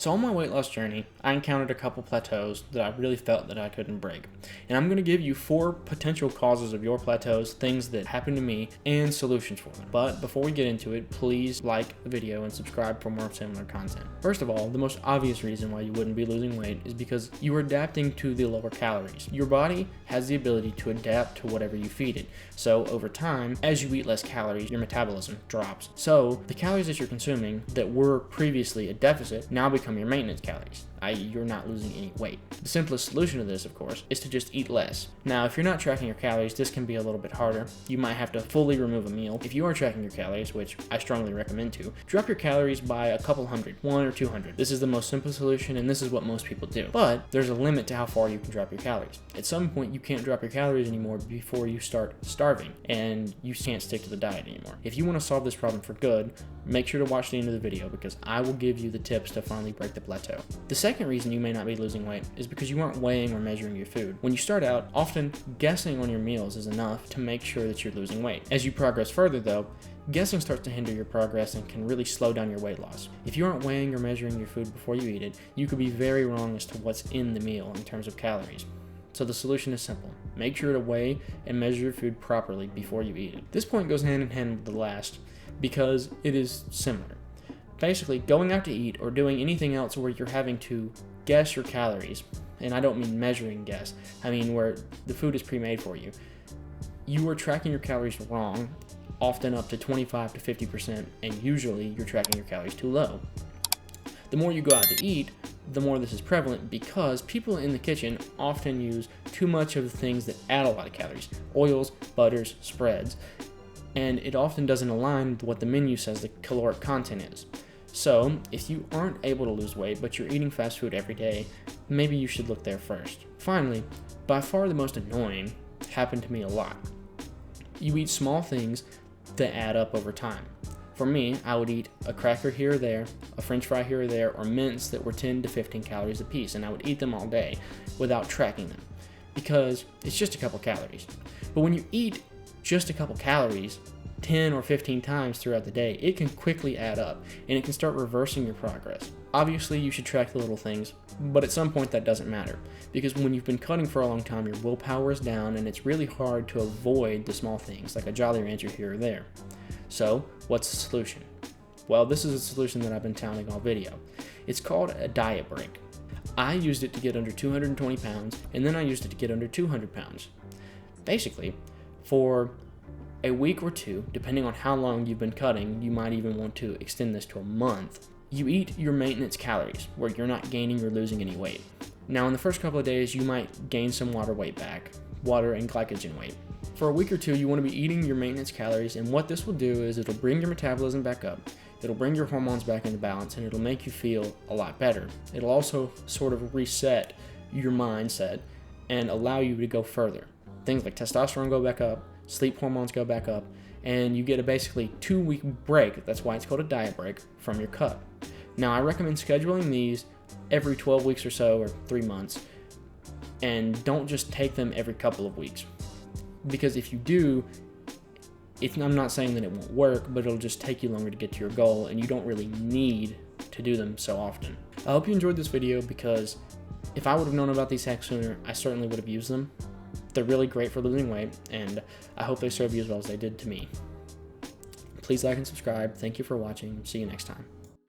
So on my weight loss journey, I encountered a couple plateaus that I really felt that I couldn't break. And I'm going to give you 4 potential causes of your plateaus, things that happened to me, and solutions for them. But before we get into it, please like the video and subscribe for more similar content. First of all, the most obvious reason why you wouldn't be losing weight is because you are adapting to the lower calories. Your body has the ability to adapt to whatever you feed it. So over time, as you eat less calories, your metabolism drops. So the calories that you're consuming that were previously a deficit now become your maintenance calories, i.e. you're not losing any weight. The simplest solution to this, of course, is to just eat less. Now, if you're not tracking your calories, this can be a little bit harder. You might have to fully remove a meal. If you are tracking your calories, which I strongly recommend to, drop your calories by a couple hundred, 1 or 200. This is the most simple solution, and this is what most people do. But there's a limit to how far you can drop your calories. At some point, you can't drop your calories anymore before you start starving, and you can't stick to the diet anymore. If you want to solve this problem for good, make sure to watch the end of the video because I will give you the tips to finally break the plateau. The second reason you may not be losing weight is because you aren't weighing or measuring your food. When you start out, often guessing on your meals is enough to make sure that you're losing weight. As you progress further though, guessing starts to hinder your progress and can really slow down your weight loss. If you aren't weighing or measuring your food before you eat it, you could be very wrong as to what's in the meal in terms of calories. So the solution is simple. Make sure to weigh and measure your food properly before you eat it. This point goes hand in hand with the last because it is similar. Basically, going out to eat or doing anything else where you're having to guess your calories, and I don't mean measuring guess, I mean where the food is pre-made for you, you are tracking your calories wrong, often up to 25 to 50%, and usually you're tracking your calories too low. The more you go out to eat, the more this is prevalent because people in the kitchen often use too much of the things that add a lot of calories, oils, butters, spreads, and it often doesn't align with what the menu says the caloric content is. So, if you aren't able to lose weight but you're eating fast food every day, maybe you should look there first. Finally, by far the most annoying happened to me a lot. You eat small things that add up over time. For me, I would eat a cracker here or there, a french fry here or there, or mints that were 10 to 15 calories a piece, and I would eat them all day without tracking them because it's just a couple calories. But when you eat just a couple calories 10 or 15 times throughout the day, it can quickly add up and it can start reversing your progress. Obviously, you should track the little things, but at some point that doesn't matter because when you've been cutting for a long time, your willpower is down and it's really hard to avoid the small things like a Jolly Rancher here or there. So, what's the solution? Well, this is a solution that I've been touting all video. It's called a diet break. I used it to get under 220 pounds and then I used it to get under 200 pounds. Basically, for a week or two, depending on how long you've been cutting, you might even want to extend this to a month, you eat your maintenance calories where you're not gaining or losing any weight. Now in the first couple of days, you might gain some water weight back, water and glycogen weight. For a week or two, you want to be eating your maintenance calories, and what this will do is it'll bring your metabolism back up, it'll bring your hormones back into balance, and it'll make you feel a lot better. It'll also sort of reset your mindset and allow you to go further. Things like testosterone go back up, sleep hormones go back up, and you get a basically 2-week break. That's why it's called a diet break from your cut. Now, I recommend scheduling these every 12 weeks or so, or 3 months, and don't just take them every couple of weeks. Because if you do, I'm not saying that it won't work, but it'll just take you longer to get to your goal, and you don't really need to do them so often. I hope you enjoyed this video because if I would have known about these hacks sooner, I certainly would have used them. They're really great for losing weight, and I hope they serve you as well as they did to me. Please like and subscribe. Thank you for watching. See you next time.